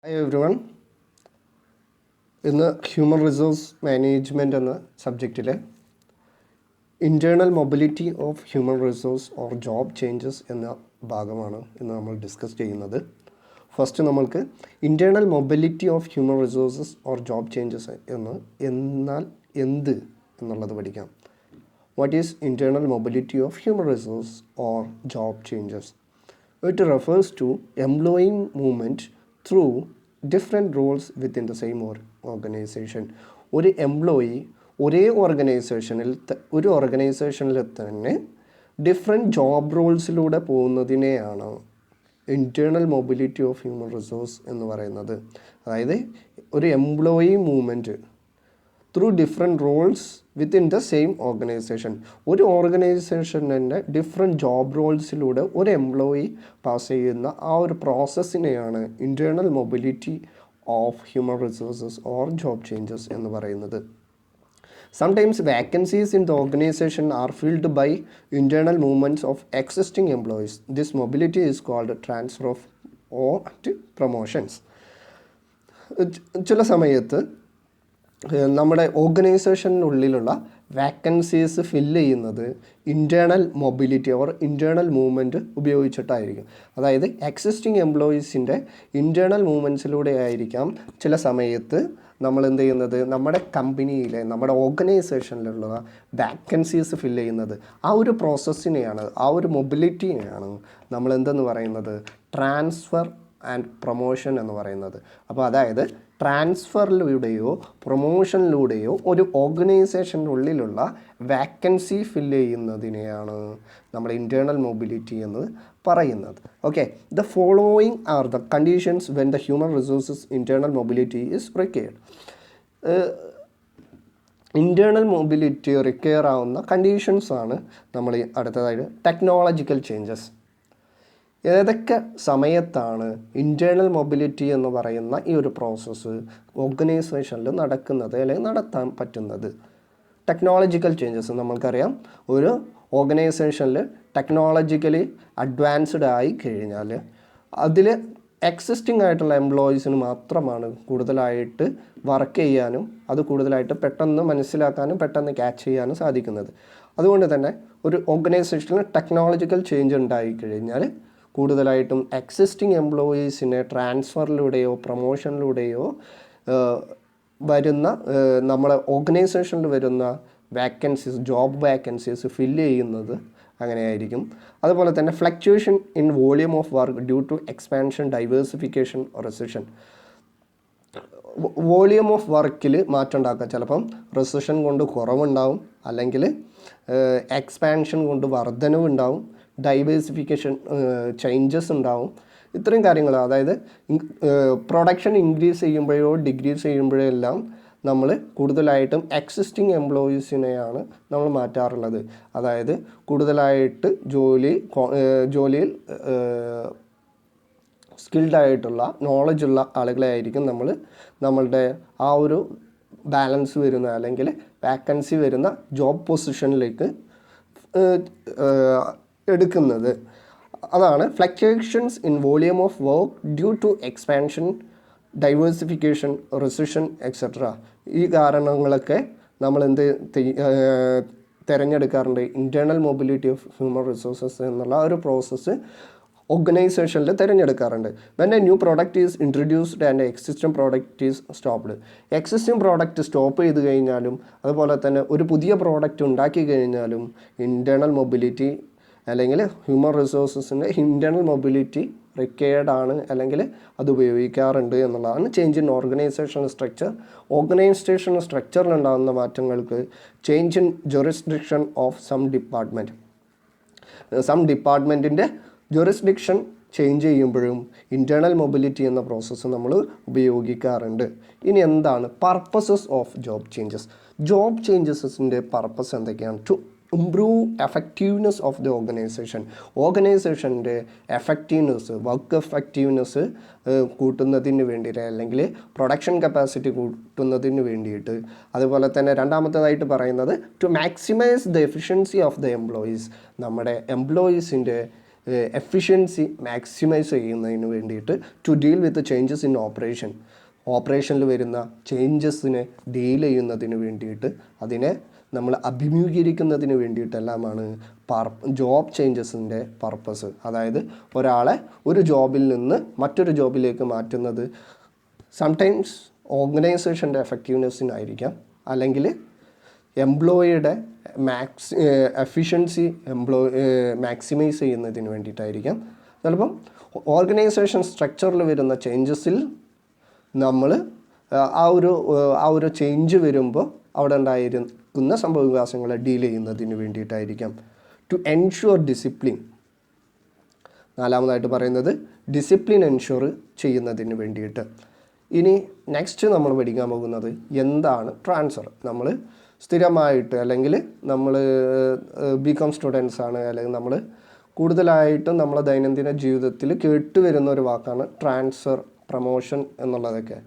Hi everyone. ഇന്ന് human resource management എന്ന സബ്ജക്റ്റിൽ internal mobility of human resource or job changes എന്ന ഭാഗമാണ് ഇന്ന് നമ്മൾ ഡിസ്കസ് ചെയ്യുന്നത്. ഫസ്റ്റ് നമ്മൾക്ക് internal mobility of human resources or job changes എന്നാൽ എന്ത് എന്നുള്ളത് പഠിക്കാം. What is internal mobility of human resource or job changes? It refers to employee movement through different roles within the same organization. ഒരു employee ഒരേ ഓർഗനൈസേഷനിൽ തന്നെ different job റോൾസിലൂടെ പോകുന്നതിനെയാണ് internal mobility of human resource എന്ന് പറയുന്നത്. അതായത് ഒരു employee movement through different roles within the same organisation. ഒരു ഓർഗനൈസേഷൻ്റെ ഡിഫറെൻറ്റ് ജോബ് റോൾസിലൂടെ ഒരു എംപ്ലോയി പാസ് ചെയ്യുന്ന ആ ഒരു പ്രോസസ്സിനെയാണ് internal mobility of human resources or job changes എന്ന് പറയുന്നത്. Sometimes vacancies in the organization are filled by internal movements of existing employees. This mobility is called transfer of or promotions. ചില സമയത്ത് നമ്മുടെ ഓർഗനൈസേഷനുള്ളിലുള്ള വാക്കൻസീസ് ഫില്ല് ചെയ്യുന്നത് internal mobility or internal movement ഉപയോഗിച്ചിട്ടായിരിക്കും. അതായത് existing എംപ്ലോയീസിൻ്റെ internal മൂവ്മെൻറ്റ്സിലൂടെ ആയിരിക്കാം ചില സമയത്ത് നമ്മൾ എന്ത് ചെയ്യുന്നത്, നമ്മുടെ കമ്പനിയിലെ നമ്മുടെ ഓർഗനൈസേഷനിലുള്ള വാക്കൻസീസ് ഫില്ല് ചെയ്യുന്നത്. ആ ഒരു പ്രോസസ്സിനെയാണ്, ആ ഒരു മൊബിലിറ്റിയെയാണ് നമ്മൾ എന്തെന്ന് പറയുന്നത്, ട്രാൻസ്ഫർ ആൻഡ് പ്രൊമോഷൻ എന്ന് പറയുന്നത്. അപ്പോൾ അതായത് ട്രാൻസ്ഫറിലൂടെയോ പ്രൊമോഷനിലൂടെയോ ഒരു ഓർഗനൈസേഷൻ്റെ ഉള്ളിലുള്ള വാക്കൻസി ഫില്ല് ചെയ്യുന്നതിനെയാണ് നമ്മൾ ഇൻറ്റേർണൽ മൊബിലിറ്റി എന്ന് പറയുന്നത്. Okay, the following are the conditions when the human resources internal mobility is required. Internal mobility require ആവുന്ന കണ്ടീഷൻസാണ് നമ്മൾ അടുത്തതായിട്ട് ടെക്നോളജിക്കൽ ചേഞ്ചസ്. ഏതൊക്കെ സമയത്താണ് ഇൻറ്റേർണൽ മൊബിലിറ്റി എന്ന് പറയുന്ന ഈ ഒരു പ്രോസസ്സ് ഓർഗനൈസേഷനിൽ നടക്കുന്നത് അല്ലെങ്കിൽ നടത്താൻ പറ്റുന്നത്? ടെക്നോളജിക്കൽ ചേഞ്ചസ് നമ്മൾക്കറിയാം, ഒരു ഓർഗനൈസേഷനിൽ ടെക്നോളജിക്കലി അഡ്വാൻസ്ഡ് ആയി കഴിഞ്ഞാൽ അതിൽ എക്സിസ്റ്റിംഗ് ആയിട്ടുള്ള എംപ്ലോയീസിന് മാത്രമാണ് കൂടുതലായിട്ട് വർക്ക് ചെയ്യാനും അത് കൂടുതലായിട്ട് പെട്ടെന്ന് മനസ്സിലാക്കാനും പെട്ടെന്ന് ക്യാച്ച് ചെയ്യാനും സാധിക്കുന്നത്. അതുകൊണ്ട് തന്നെ ഒരു ഓർഗനൈസേഷനിൽ ടെക്നോളജിക്കൽ ചേഞ്ച് ഉണ്ടായിക്കഴിഞ്ഞാൽ കൂടുതലായിട്ടും എക്സിസ്റ്റിംഗ് എംപ്ലോയീസിനെ ട്രാൻസ്ഫറിലൂടെയോ പ്രൊമോഷനിലൂടെയോ വരുന്ന നമ്മളെ ഓർഗനൈസേഷനിൽ വരുന്ന വാക്കൻസീസ്, ജോബ് വാക്കൻസീസ് ഫില്ല് ചെയ്യുന്നത് അങ്ങനെയായിരിക്കും. അതുപോലെ തന്നെ fluctuation in volume of work due to expansion, diversification, recession. Volume of വർക്കിൽ മാറ്റം ഉണ്ടാക്കുക. ചിലപ്പം റിസഷൻ കൊണ്ട് കുറവുണ്ടാവും, അല്ലെങ്കിൽ എക്സ്പാൻഷൻ കൊണ്ട് വർധനവുണ്ടാവും, ഡൈവേഴ്സിഫിക്കേഷൻ ചേഞ്ചസ് ഉണ്ടാവും. ഇത്രയും കാര്യങ്ങൾ, അതായത് പ്രൊഡക്ഷൻ ഇൻക്രീസ് ചെയ്യുമ്പോഴോ ഡിക്രീസ് ചെയ്യുമ്പോഴോ എല്ലാം നമ്മൾ കൂടുതലായിട്ടും എക്സിസ്റ്റിംഗ് എംപ്ലോയീസിനെയാണ് നമ്മൾ മാറ്റാറുള്ളത്. അതായത് കൂടുതലായിട്ട് ജോലിയിൽ സ്കിൽഡായിട്ടുള്ള നോളജുള്ള ആളുകളെ ആയിരിക്കും നമ്മളുടെ ആ ഒരു ബാലൻസ് വരുന്ന അല്ലെങ്കിൽ വാക്കൻസി വരുന്ന ജോബ് പൊസിഷനിലേക്ക് എടുക്കുന്നത്. അതാണ് fluctuations in volume of work due to expansion, diversification, recession etcetera. ഈ കാരണങ്ങളൊക്കെ നമ്മൾ തിരഞ്ഞെടുക്കാറുണ്ട്. Internal mobility of human resources എന്നുള്ള ഒരു പ്രോസസ്സ് ഓർഗനൈസേഷനിൽ തിരഞ്ഞെടുക്കാറുണ്ട്. When a new product is introduced and existing product is stopped. Existing product stop ചെയ്ത് കഴിഞ്ഞാലും അതുപോലെ തന്നെ ഒരു പുതിയ പ്രോഡക്റ്റ് ഉണ്ടാക്കി കഴിഞ്ഞാലും ഇൻറ്റേർണൽ മൊബിലിറ്റി അല്ലെങ്കിൽ ഹ്യൂമൻ റിസോഴ്സസിൻ്റെ ഇൻറ്റേർണൽ മൊബിലിറ്റി റിക്വയർഡ് ആണ്, അല്ലെങ്കിൽ അത് ഉപയോഗിക്കാറുണ്ട് എന്നുള്ളതാണ്. Change in organisation structure. Organisation സ്ട്രക്ചറിലുണ്ടാകുന്ന മാറ്റങ്ങൾക്ക് change in jurisdiction of some ഡിപ്പാർട്ട്മെൻറ്റിൻ്റെ ജുറിസ്ഡിക്ഷൻ ചേഞ്ച് ചെയ്യുമ്പോഴും ഇൻറ്റേർണൽ മൊബിലിറ്റി എന്ന പ്രോസസ്സ് നമ്മൾ ഉപയോഗിക്കാറുണ്ട്. ഇനി എന്താണ് purposes of job changes? Job ചേഞ്ചസിൻ്റെ പർപ്പസ് എന്തൊക്കെയാണ്? To improve effectiveness of the ഓർഗനൈസേഷൻ്റെ എഫക്റ്റീവ്നെസ്, വർക്ക് എഫക്റ്റീവ്നെസ് കൂട്ടുന്നതിന് വേണ്ടിയിട്ട്, അല്ലെങ്കിൽ പ്രൊഡക്ഷൻ കപ്പാസിറ്റി കൂട്ടുന്നതിന് വേണ്ടിയിട്ട്. അതുപോലെ തന്നെ രണ്ടാമത്തേതായിട്ട് പറയുന്നത് to maximise the efficiency of the employees. നമ്മുടെ എംപ്ലോയീസിൻ്റെ എഫിഷ്യൻസി മാക്സിമൈസ് ചെയ്യുന്നതിന് വേണ്ടിയിട്ട് to deal with changes in ഓപ്പറേഷനിൽ വരുന്ന ചേഞ്ചസിനെ ഡീൽ ചെയ്യുന്നതിന് വേണ്ടിയിട്ട് അതിനെ നമ്മൾ അഭിമുഖീകരിക്കുന്നതിന് വേണ്ടിയിട്ടെല്ലാമാണ് ജോബ് ചേഞ്ചസിൻ്റെ പർപ്പസ്. അതായത് ഒരാളെ ഒരു ജോബിൽ നിന്ന് മറ്റൊരു ജോബിലേക്ക് മാറ്റുന്നത് സംടൈംസ് ഓർഗനൈസേഷൻ്റെ എഫക്റ്റീവ്നെസ്സിനായിരിക്കാം, അല്ലെങ്കിൽ എംപ്ലോയിയുടെ എഫിഷ്യൻസി മാക്സിമൈസ് ചെയ്യുന്നതിന് വേണ്ടിയിട്ടായിരിക്കാം. ചിലപ്പം ഓർഗനൈസേഷൻ സ്ട്രക്ചറിൽ വരുന്ന ചേഞ്ചസിൽ നമ്മൾ ആ ഒരു ചേഞ്ച് വരുമ്പോൾ അവിടെ ഉണ്ടായിരിക്കുന്ന സംഭവവികാസങ്ങളെ ഡീൽ ചെയ്യുന്നതിന് വേണ്ടിയിട്ടായിരിക്കാം. ടു എൻഷുർ ഡിസിപ്ലിൻ, നാലാമതായിട്ട് പറയുന്നത് ഡിസിപ്ലിൻ എൻഷുർ ചെയ്യുന്നതിന് വേണ്ടിയിട്ട്. ഇനി നെക്സ്റ്റ് നമ്മൾ പഠിക്കാൻ പോകുന്നത് എന്താണ് ട്രാൻസ്ഫർ. നമ്മൾ സ്ഥിരമായിട്ട് അല്ലെങ്കിൽ നമ്മൾ ബികോം സ്റ്റുഡൻസ് ആണ്, അല്ലെങ്കിൽ നമ്മൾ കൂടുതലായിട്ടും നമ്മളെ ദൈനംദിന ജീവിതത്തിൽ കേട്ടുവരുന്ന ഒരു വാക്കാണ് ട്രാൻസ്ഫർ, പ്രൊമോഷൻ എന്നുള്ളതൊക്കെ.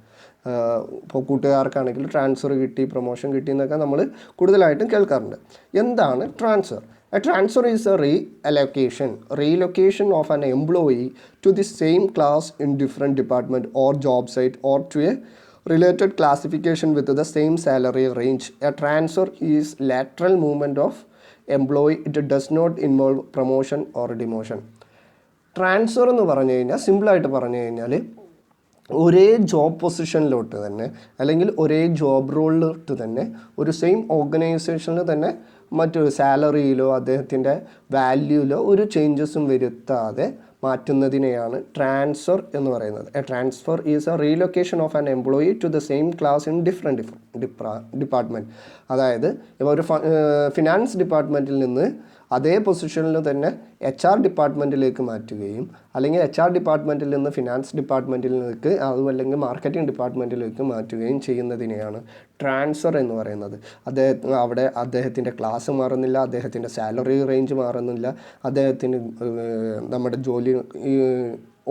ഇപ്പോൾ കൂട്ടുകാർക്കാണെങ്കിൽ ട്രാൻസ്ഫർ കിട്ടി, പ്രൊമോഷൻ കിട്ടി എന്നൊക്കെ നമ്മൾ കൂടുതലായിട്ടും കേൾക്കാറുണ്ട്. എന്താണ് transfer? A transfer is a relocation of an employee to the same class in different department or job site, or to a related classification with the same salary range. A transfer is lateral movement of employee. It does not involve promotion or demotion. Transfer എന്ന് പറഞ്ഞു കഴിഞ്ഞാൽ, സിമ്പിളായിട്ട് പറഞ്ഞു കഴിഞ്ഞാൽ, ഒരേ job പൊസിഷനിലോട്ട് തന്നെ അല്ലെങ്കിൽ ഒരേ ജോബ് റോളിലോട്ട് തന്നെ ഒരു സെയിം ഓർഗനൈസേഷനിൽ തന്നെ മറ്റൊരു സാലറിയിലോ അദ്ദേഹത്തിൻ്റെ വാല്യൂയിലോ ഒരു ചേഞ്ചസും വരുത്താതെ മാറ്റുന്നതിനെയാണ് ട്രാൻസ്ഫർ എന്ന് പറയുന്നത്. A transfer is a relocation of an employee to the same class in different department. അതായത് ഇപ്പോൾ ഒരു ഫിനാൻസ് ഡിപ്പാർട്ട്മെൻറ്റിൽ നിന്ന് അതേ പൊസിഷനിൽ തന്നെ HR ഡിപ്പാർട്ട്മെൻറ്റിലേക്ക് മാറ്റുകയും, അല്ലെങ്കിൽ HR ഡിപ്പാർട്ട്മെൻറ്റിൽ നിന്ന് ഫിനാൻസ് ഡിപ്പാർട്ട്മെൻറ്റിലേക്ക്, അതും അല്ലെങ്കിൽ മാർക്കറ്റിംഗ് ഡിപ്പാർട്ട്മെൻറ്റിലേക്ക് മാറ്റുകയും ചെയ്യുന്നതിനെയാണ് ട്രാൻസ്ഫർ എന്ന് പറയുന്നത്. അവിടെ അദ്ദേഹത്തിൻ്റെ ക്ലാസ് മാറുന്നില്ല, അദ്ദേഹത്തിൻ്റെ സാലറി റേഞ്ച് മാറുന്നില്ല, അദ്ദേഹത്തിന് നമ്മുടെ ജോലി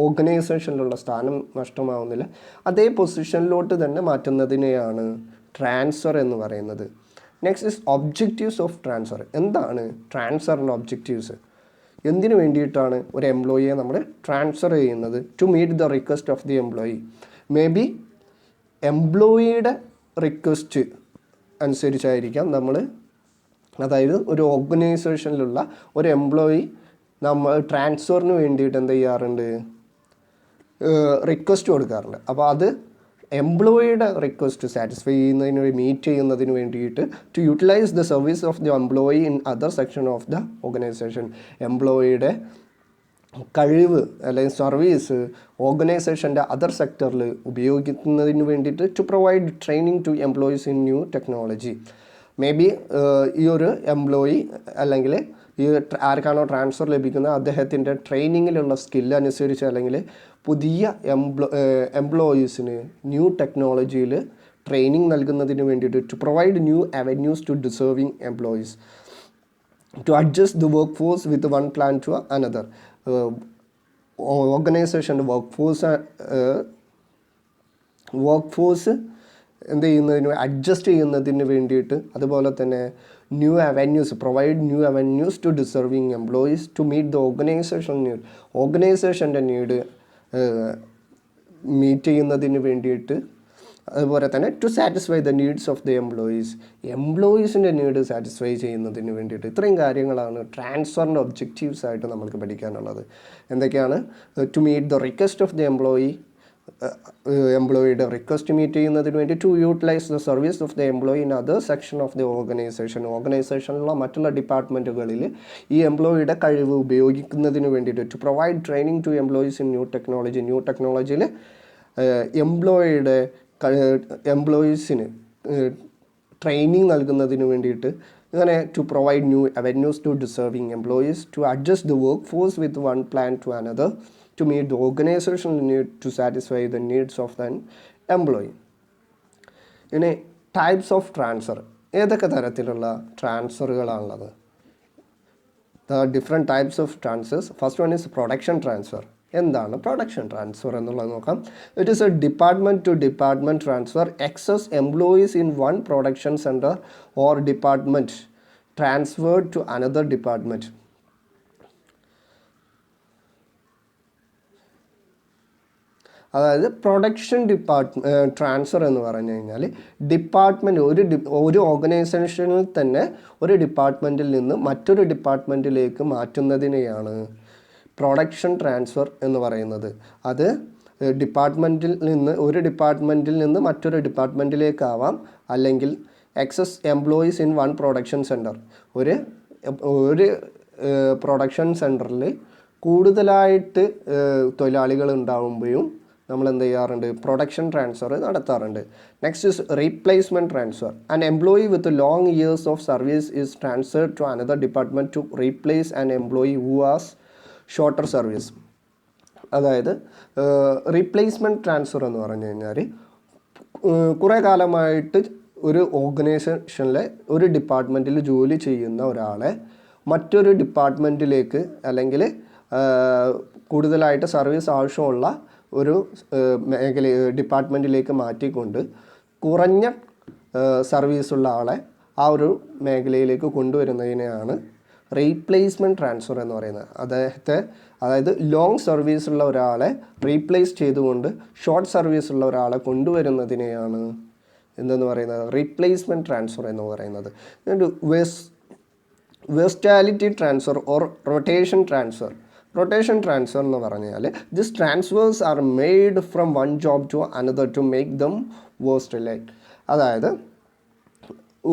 ഓർഗനൈസേഷനിലുള്ള സ്ഥാനം നഷ്ടമാവുന്നില്ല, അതേ പൊസിഷനിലോട്ട് തന്നെ മാറ്റുന്നതിനെയാണ് ട്രാൻസ്ഫർ എന്ന് പറയുന്നത്. Next is objectives of transfer. എന്താണ് ട്രാൻസ്ഫറിൻ്റെ ഒബ്ജക്റ്റീവ്സ്? എന്തിനു വേണ്ടിയിട്ടാണ് ഒരു എംപ്ലോയിയെ നമ്മൾ ട്രാൻസ്ഫർ ചെയ്യുന്നത്? To meet the request of the employee. May be എംപ്ലോയിയുടെ റിക്വസ്റ്റ് അനുസരിച്ചായിരിക്കാം നമ്മൾ, അതായത് ഒരു ഓർഗനൈസേഷനിലുള്ള ഒരു എംപ്ലോയി നമ്മൾ ട്രാൻസ്ഫറിന് വേണ്ടിയിട്ട് എന്ത് ചെയ്യാറുണ്ട്? റിക്വസ്റ്റ് കൊടുക്കാറുണ്ട്. അപ്പോൾ അത് എംപ്ലോയിയുടെ റിക്വസ്റ്റ് സാറ്റിസ്ഫൈ ചെയ്യുന്നതിന് മീറ്റ് ചെയ്യുന്നതിന് വേണ്ടിയിട്ട് to utilise the service of the employee in other section of the organisation. എംപ്ലോയിയുടെ കഴിവ് അല്ലെങ്കിൽ സർവീസ് ഓർഗനൈസേഷൻ്റെ അതർ സെക്ടറിൽ ഉപയോഗിക്കുന്നതിന് വേണ്ടിയിട്ട് to provide training to employees in new technology. May be ഈ ഒരു എംപ്ലോയി അല്ലെങ്കിൽ ഈ ആർക്കാണോ ട്രാൻസ്ഫർ ലഭിക്കുന്നത് അദ്ദേഹത്തിൻ്റെ ട്രെയിനിങ്ങിലുള്ള സ്കില്ല് അനുസരിച്ച്, അല്ലെങ്കിൽ പുതിയ എംപ്ലോയീസിന് ന്യൂ ടെക്നോളജിയിൽ ട്രെയിനിങ് നൽകുന്നതിന് വേണ്ടിയിട്ട് to provide new avenues to deserving employees, to adjust the work force with one plan to another. ഓർഗനൈസേഷൻ്റെ വർക്ക് ഫോഴ്സ് എന്ത് ചെയ്യുന്നതിന് അഡ്ജസ്റ്റ് ചെയ്യുന്നതിന് വേണ്ടിയിട്ട്, അതുപോലെ തന്നെ new avenues, provide new avenues to deserving employees to meet the organisation need. ഓർഗനൈസേഷൻ്റെ need meet ചെയ്യുന്നതിന് വേണ്ടിയിട്ട്, അതുപോലെ തന്നെ to satisfy the needs of the എംപ്ലോയീസിൻ്റെ നീഡ് സാറ്റിസ്ഫൈ ചെയ്യുന്നതിന് വേണ്ടിയിട്ട്. ഇത്രയും കാര്യങ്ങളാണ് ട്രാൻസ്ഫറിൻ്റെ ഒബ്ജക്റ്റീവ്സ് ആയിട്ട് നമുക്ക് പഠിക്കാനുള്ളത്. എന്തൊക്കെയാണ്? To meet the request of the എംപ്ലോയിയുടെ റിക്വസ്റ്റ് മീറ്റ് ചെയ്യുന്നതിന് വേണ്ടി, to utilise the service of the employee in other section of the ഓർഗനൈസേഷനിലുള്ള മറ്റുള്ള ഡിപ്പാർട്ട്മെൻറ്റുകളിൽ ഈ എംപ്ലോയിയുടെ കഴിവ് ഉപയോഗിക്കുന്നതിന് വേണ്ടിയിട്ട്, to provide training to employees in new ടെക്നോളജിയിൽ എംപ്ലോയീസിന് ട്രെയിനിങ് നൽകുന്നതിന് വേണ്ടിയിട്ട്, അങ്ങനെ to provide new avenues to deserving employees, to adjust the work force with one plan to another, to meet the organizational need to satisfy the needs of an employee. ഇനി types of transfer. ഏതൊക്കെ തരത്തിലുള്ള ട്രാൻസ്ഫറുകളാണുള്ളത്? The different types of transfers. First one is production transfer. എന്താണ് production transfer എന്നുള്ളത് നോക്കാം. It is a department to department transfer. Excess employees in one production centre or department transferred to another department. അതായത് production transfer എന്ന് പറഞ്ഞു കഴിഞ്ഞാൽ department ഒരു ഓർഗനൈസേഷനിൽ തന്നെ ഒരു ഡിപ്പാർട്ട്മെൻറ്റിൽ നിന്ന് മറ്റൊരു ഡിപ്പാർട്ട്മെൻറ്റിലേക്ക് മാറ്റുന്നതിനെയാണ് പ്രൊഡക്ഷൻ ട്രാൻസ്ഫർ എന്ന് പറയുന്നത്. അത് ഒരു ഡിപ്പാർട്ട്മെൻറ്റിൽ നിന്ന് മറ്റൊരു ഡിപ്പാർട്ട്മെൻറ്റിലേക്കാവാം, അല്ലെങ്കിൽ excess employees in one production centre. ഒരു പ്രൊഡക്ഷൻ സെൻറ്ററിൽ കൂടുതലായിട്ട് തൊഴിലാളികൾ ഉണ്ടാകുമ്പോഴും നമ്മൾ എന്ത് ചെയ്യാറുണ്ട്, പ്രൊഡക്ഷൻ ട്രാൻസ്ഫർ നടത്താറുണ്ട്. Next is replacement transfer. An employee with long years of service is transferred to another department to replace an employee who has shorter service. അതായത് റീപ്ലേസ്മെൻറ്റ് ട്രാൻസ്ഫർ എന്ന് പറഞ്ഞു കഴിഞ്ഞാൽ കുറേ കാലമായിട്ട് ഒരു ഓർഗനൈസേഷനിലെ ഒരു ഡിപ്പാർട്ട്മെൻറ്റിൽ ജോലി ചെയ്യുന്ന ഒരാളെ മറ്റൊരു ഡിപ്പാർട്ട്മെൻറ്റിലേക്ക് അല്ലെങ്കിൽ കൂടുതലായിട്ട് സർവീസ് ആവശ്യമുള്ള ഒരു ഡിപ്പാർട്ട്മെൻറ്റിലേക്ക് മാറ്റിക്കൊണ്ട് കുറഞ്ഞ സർവീസുള്ള ആളെ ആ ഒരു മേഖലയിലേക്ക് കൊണ്ടുവരുന്നതിനെയാണ് റീപ്ലേസ്മെൻറ്റ് ട്രാൻസ്ഫർ എന്ന് പറയുന്നത്. അതായത് ലോങ് സർവീസുള്ള ഒരാളെ റീപ്ലേസ് ചെയ്തുകൊണ്ട് ഷോർട്ട് സർവീസുള്ള ഒരാളെ കൊണ്ടുവരുന്നതിനെയാണ് എന്തെന്ന് പറയുന്നത്, റീപ്ലേസ്മെൻറ്റ് ട്രാൻസ്ഫർ എന്ന് പറയുന്നത്. Versatility transfer or rotation transfer. Rotation transfer എന്ന് പറഞ്ഞാൽ this transfers are made from one job to another to make them versatile. അതായത്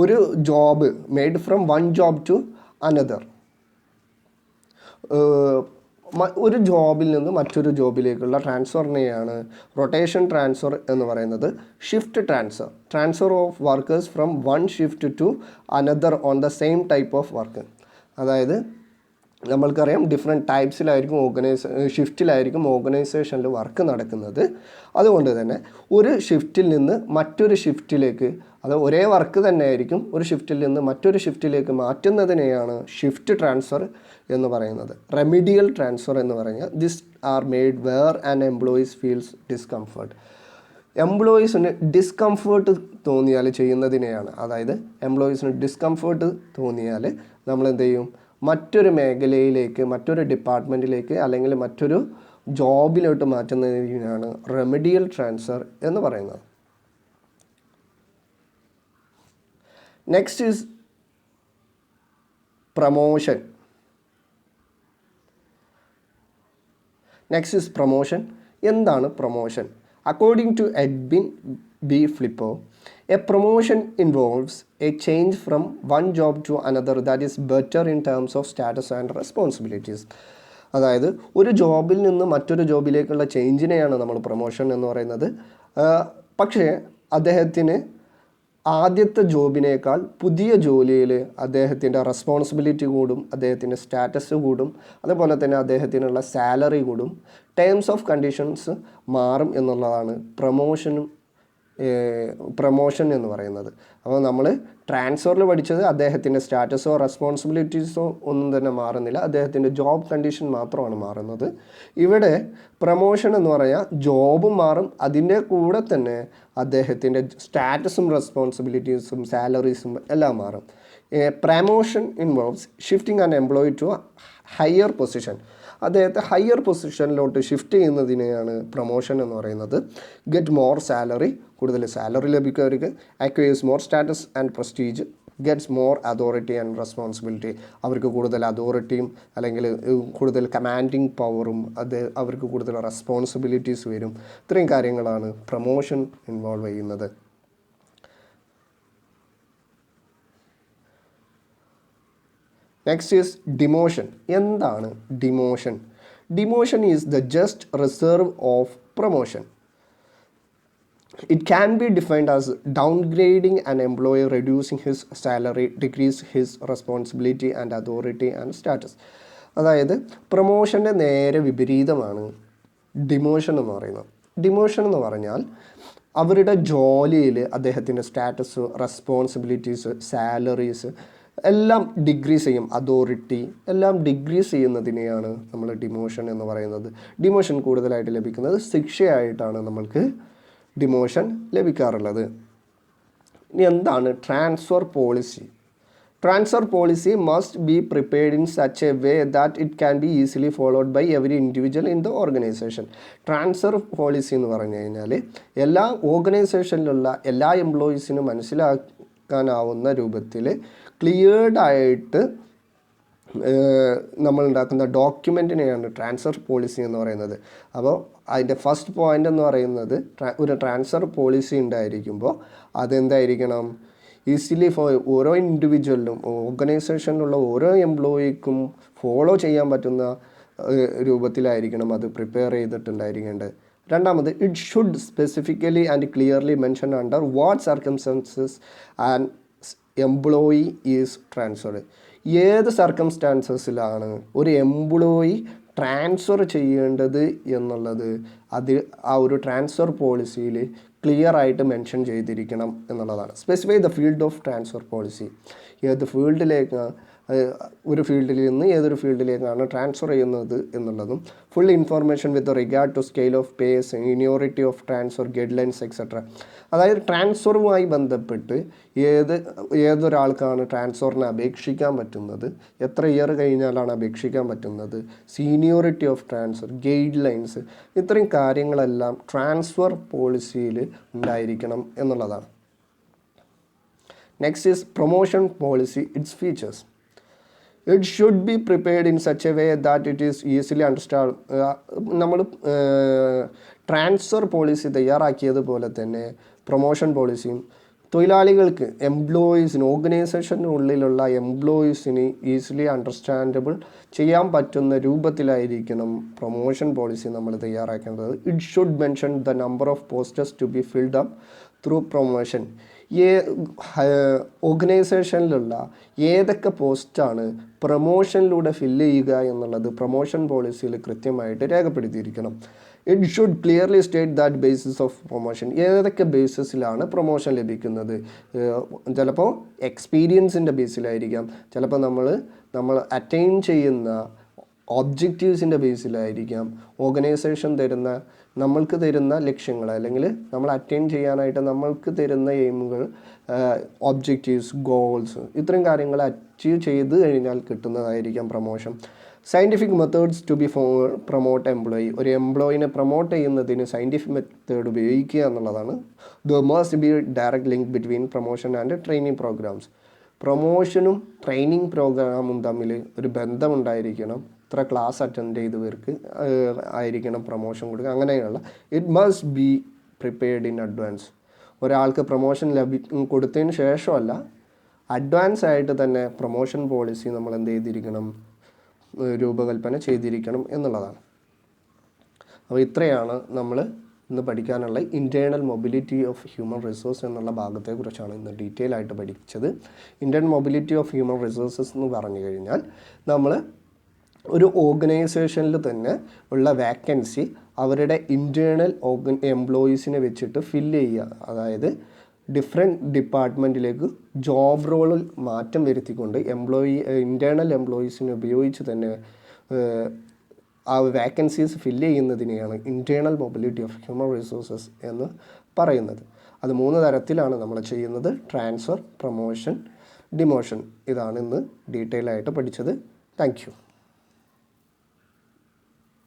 ഒരു job made from one job to another, ഒരു ജോബിൽ നിന്ന് മറ്റൊരു ജോബിലേക്കുള്ള ട്രാൻസ്ഫറിനെയാണ് റൊട്ടേഷൻ ട്രാൻസ്ഫർ എന്ന് പറയുന്നത്. Shift transfer of workers from one shift to another on the same type of work. അതായത് നമ്മൾക്കറിയാം ഡിഫറെൻറ്റ് ടൈപ്സിലായിരിക്കും ഷിഫ്റ്റിലായിരിക്കും ഓർഗനൈസേഷനിൽ വർക്ക് നടക്കുന്നത്. അതുകൊണ്ട് തന്നെ ഒരു ഷിഫ്റ്റിൽ നിന്ന് മറ്റൊരു ഷിഫ്റ്റിലേക്ക്, അത് ഒരേ വർക്ക് തന്നെ ആയിരിക്കും ഒരു ഷിഫ്റ്റിൽ നിന്ന് മറ്റൊരു ഷിഫ്റ്റിലേക്ക് മാറ്റുന്നതിനെയാണ് ഷിഫ്റ്റ് ട്രാൻസ്ഫർ എന്ന് പറയുന്നത്. റെമിഡിയൽ ട്രാൻസ്ഫർ എന്ന് പറഞ്ഞാൽ this are made where an employees feels discomfort. എംപ്ലോയീസിന് ഡിസ്കംഫേർട്ട് തോന്നിയാൽ ചെയ്യുന്നതിനെയാണ്. അതായത് എംപ്ലോയീസിന് ഡിസ്കംഫേർട്ട് തോന്നിയാൽ നമ്മൾ എന്ത് ചെയ്യും, മറ്റൊരു മേഖലയിലേക്ക്, മറ്റൊരു ഡിപ്പാർട്ട്മെൻറ്റിലേക്ക് അല്ലെങ്കിൽ മറ്റൊരു ജോബിലോട്ട് മാറ്റുന്നതിനാണ് റെമിഡിയൽ ട്രാൻസ്ഫർ എന്ന് പറയുന്നത്. Next is promotion. എന്താണ് promotion? According to Edwin B Flippo, a promotion involves a change from one job to another that is better in terms of status and responsibilities. അതായത് ഒരു ജോബിൽ നിന്ന് മറ്റൊരു ജോബിലേക്കുള്ള ചേഞ്ചിനെയാണ് നമ്മൾ പ്രൊമോഷൻ എന്ന് പറയുന്നത്. പക്ഷേ അദ്ദേഹത്തിന് ആദ്യത്തെ ജോബിനേക്കാൾ പുതിയ ജോലിയിൽ അദ്ദേഹത്തിൻ്റെ റെസ്പോൺസിബിലിറ്റി കൂടും, അദ്ദേഹത്തിൻ്റെ സ്റ്റാറ്റസ് കൂടും, അതുപോലെ തന്നെ അദ്ദേഹത്തിനുള്ള സാലറി കൂടും, ടേംസ് ഓഫ് കണ്ടീഷൻസ് മാറും എന്നുള്ളതാണ് പ്രൊമോഷൻ എന്ന് പറയുന്നത്. അപ്പോൾ നമ്മൾ ട്രാൻസ്ഫറിൽ പഠിച്ചത് അദ്ദേഹത്തിൻ്റെ സ്റ്റാറ്റസോ റെസ്പോൺസിബിലിറ്റീസോ ഒന്നും തന്നെ മാറുന്നില്ല, അദ്ദേഹത്തിൻ്റെ ജോബ് കണ്ടീഷൻ മാത്രമാണ് മാറുന്നത്. ഇവിടെ പ്രൊമോഷൻ എന്ന് പറഞ്ഞാൽ ജോബും മാറും, അതിൻ്റെ കൂടെ തന്നെ അദ്ദേഹത്തിൻ്റെ സ്റ്റാറ്റസും റെസ്പോൺസിബിലിറ്റീസും സാലറീസും എല്ലാം മാറും. Promotion involves shifting an employee to higher position. അദ്ദേഹത്തെ ഹയർ പൊസിഷനിലോട്ട് ഷിഫ്റ്റ് ചെയ്യുന്നതിനെയാണ് പ്രൊമോഷൻ എന്ന് പറയുന്നത്. ഗെറ്റ് മോർ സാലറി, കൂടുതൽ സാലറി ലഭിക്കും അവർക്ക്. Acquires more status and prestige. Gets more authority and responsibility, അവർക്ക് കൂടുതൽ അതോറിറ്റിയും അല്ലെങ്കിൽ കൂടുതൽ കമാൻഡിങ് പവറും അവർക്ക് കൂടുതൽ റെസ്പോൺസിബിലിറ്റീസ് വരും. ഇത്രയും കാര്യങ്ങളാണ് പ്രൊമോഷൻ ഇൻവോൾവ് ചെയ്യുന്നത്. Next is demotion. എന്താണ് demotion? Demotion is the just reserve of promotion. It can be defined as downgrading an employee, reducing his salary, decrease his responsibility and authority and status. അതായത് പ്രൊമോഷൻ്റെ നേരെ വിപരീതമാണ് demotion എന്ന് പറയുന്നത്. Demotion എന്ന് പറഞ്ഞാൽ അവരുടെ ജോലിയിൽ അദ്ദേഹത്തിൻ്റെ സ്റ്റാറ്റസ്, റെസ്പോൺസിബിലിറ്റീസ്, സാലറീസ് എല്ലാം ഡിക്രീസ് ചെയ്യും, അതോറിറ്റി എല്ലാം ഡിക്രീസ് ചെയ്യുന്നതിനെയാണ് നമ്മൾ ഡിമോഷൻ എന്ന് പറയുന്നത്. ഡിമോഷൻ കൂടുതലായിട്ട് ലഭിക്കുന്നത് ശിക്ഷയായിട്ടാണ് നമ്മൾക്ക് ഡിമോഷൻ ലഭിക്കാറുള്ളത്. ഇനി എന്താണ് transfer policy? Transfer policy must be prepared in such a way that it can be easily followed by every individual in the organization. Transfer policy എന്ന് പറഞ്ഞു കഴിഞ്ഞാൽ എല്ലാ ഓർഗനൈസേഷനിലുള്ള എല്ലാ എംപ്ലോയീസിനും മനസ്സിലാക്കാനാവുന്ന രൂപത്തിൽ ക്ലിയർഡായിട്ട് നമ്മൾ ഉണ്ടാക്കുന്ന ഡോക്യുമെൻറ്റിനെയാണ് ട്രാൻസ്ഫർ പോളിസി എന്ന് പറയുന്നത്. അപ്പോൾ അതിൻ്റെ ഫസ്റ്റ് പോയിൻ്റ് എന്ന് പറയുന്നത് ഒരു ട്രാൻസ്ഫർ പോളിസി ഉണ്ടായിരിക്കുമ്പോൾ അതെന്തായിരിക്കണം, ഈസിലി ഓരോ ഇൻഡിവിജ്വലിനും ഓർഗനൈസേഷനിലുള്ള ഓരോ എംപ്ലോയിക്കും ഫോളോ ചെയ്യാൻ പറ്റുന്ന രൂപത്തിലായിരിക്കണം അത് പ്രിപ്പയർ ചെയ്തിട്ടുണ്ടായിരിക്കേണ്ടത്. രണ്ടാമത്, it should specifically and clearly mention under what circumstances and employee is transferred. ഏത് സർക്കംസ്റ്റാൻസസിലാണ് ഒരു എംപ്ലോയി ട്രാൻസ്ഫർ ചെയ്യേണ്ടത് എന്നുള്ളത് അത് ആ ഒരു ട്രാൻസ്ഫർ പോളിസിയിൽ ക്ലിയർ ആയിട്ട് മെൻഷൻ ചെയ്തിരിക്കണം എന്നുള്ളതാണ്. Specify the field of transfer policy. ഏത് ഫീൽഡിലേക്ക്, ഒരു ഫീൽഡിൽ നിന്ന് ഏതൊരു ഫീൽഡിലേക്കാണ് ട്രാൻസ്ഫർ ചെയ്യുന്നത് എന്നുള്ളതും full information with regard to scale of pay, seniority of transfer, guidelines etcetera. അതായത് ട്രാൻസ്ഫറുമായി ബന്ധപ്പെട്ട് ഏതൊരാൾക്കാണ് ട്രാൻസ്ഫറിന് അപേക്ഷിക്കാൻ പറ്റുന്നത്, എത്ര ഇയർ കഴിഞ്ഞാലാണ് അപേക്ഷിക്കാൻ പറ്റുന്നത്, seniority of transfer, guide lines, ഇത്രയും കാര്യങ്ങളെല്ലാം ട്രാൻസ്ഫർ പോളിസിയിൽ ഉണ്ടായിരിക്കണം എന്നുള്ളതാണ്. Next is promotion policy, it's features. It should be prepared in such a way that it is easily understand. നമ്മൾ ട്രാൻസ്ഫർ പോളിസി തയ്യാറാക്കിയതുപോലെ തന്നെ പ്രൊമോഷൻ പോളിസിയും തൊഴിലാളികൾക്ക്, എംപ്ലോയീസിന്, ഓർഗനൈസേഷനുള്ളിലുള്ള എംപ്ലോയീസിന് ഈസിലി അണ്ടർസ്റ്റാൻഡബിൾ ചെയ്യാൻ പറ്റുന്ന രൂപത്തിലായിരിക്കണം പ്രൊമോഷൻ പോളിസി നമ്മൾ തയ്യാറാക്കേണ്ടത്. It should mention the number of posts to be filled up through promotion. ഓർഗനൈസേഷനിലുള്ള ഏതൊക്കെ പോസ്റ്റാണ് പ്രൊമോഷനിലൂടെ ഫില്ല് ചെയ്യുക എന്നുള്ളത് പ്രൊമോഷൻ പോളിസിയിൽ കൃത്യമായിട്ട് രേഖപ്പെടുത്തിയിരിക്കണം. It should clearly state that basis of promotion. ഏതൊക്കെ ബേസിസിലാണ് പ്രൊമോഷൻ ലഭിക്കുന്നത്? ചിലപ്പോൾ എക്സ്പീരിയൻസിൻ്റെ ബേസിലായിരിക്കാം, ചിലപ്പോൾ നമ്മൾ അറ്റൈൻ ചെയ്യുന്ന ഒബ്ജക്റ്റീവ്സിൻ്റെ ബേസിലായിരിക്കാം, ഓർഗനൈസേഷൻ നമ്മൾക്ക് തരുന്ന ലക്ഷ്യങ്ങൾ, അല്ലെങ്കിൽ നമ്മൾ അറ്റൈൻ ചെയ്യാനായിട്ട് നമ്മൾക്ക് തരുന്ന എയിമുകൾ, ഒബ്ജക്റ്റീവ്സ്, ഗോൾസ്, ഇത്രയും കാര്യങ്ങൾ അച്ചീവ് ചെയ്ത് കഴിഞ്ഞാൽ കിട്ടുന്നതായിരിക്കാം promotion. Scientific methods to be promote employee. ഒരു എംപ്ലോയിനെ പ്രൊമോട്ട് ചെയ്യുന്നതിന് സയൻറ്റിഫിക് മെത്തേഡ് ഉപയോഗിക്കുക എന്നുള്ളതാണ്. The must be direct link between promotion and training programmes. പ്രൊമോഷനും ട്രെയിനിങ് പ്രോഗ്രാമും തമ്മിൽ ഒരു ബന്ധമുണ്ടായിരിക്കണം. ഇത്ര ക്ലാസ് അറ്റൻഡ് ചെയ്തവർക്ക് ആയിരിക്കണം പ്രൊമോഷൻ കൊടുക്കുക, അങ്ങനെയുള്ള. It must be prepared in advance. ഒരാൾക്ക് പ്രൊമോഷൻ കൊടുത്തതിന് ശേഷമല്ല, അഡ്വാൻസ് ആയിട്ട് തന്നെ പ്രൊമോഷൻ പോളിസി നമ്മൾ എന്ത് ചെയ്തിരിക്കണം, രൂപകൽപ്പന ചെയ്തിരിക്കണം എന്നുള്ളതാണ്. അപ്പോൾ ഇത്രയാണ് നമ്മൾ ഇന്ന് പഠിക്കാനുള്ള internal mobility of human resource എന്നുള്ള ഭാഗത്തെക്കുറിച്ചാണ് ഇന്ന് ഡീറ്റെയിൽ ആയിട്ട് പഠിച്ചത്. Internal mobility of human resources എന്ന് പറഞ്ഞു കഴിഞ്ഞാൽ നമ്മൾ ഒരു ഓർഗനൈസേഷനിൽ തന്നെ ഉള്ള വേക്കൻസി അവരുടെ ഇൻറ്റേർണൽ എംപ്ലോയീസിനെ വെച്ചിട്ട് ഫില്ല് ചെയ്യുക. അതായത് ഡിഫറെൻറ്റ് ഡിപ്പാർട്ട്മെൻറ്റിലേക്ക് ജോബ് റോളിൽ മാറ്റം വരുത്തിക്കൊണ്ട് ഇൻറ്റേർണൽ എംപ്ലോയീസിനെ ഉപയോഗിച്ച് തന്നെ ആ വേക്കൻസീസ് ഫില്ല് ചെയ്യുന്നതിനെയാണ് internal mobility of human resources എന്ന് പറയുന്നത്. അത് 3 തരത്തിലാണ് നമ്മൾ ചെയ്യുന്നത്: ട്രാൻസ്ഫർ, പ്രൊമോഷൻ, ഡിമോഷൻ. ഇതാണ് ഇന്ന് ഡീറ്റെയിൽ ആയിട്ട് പഠിച്ചത്. Thank you.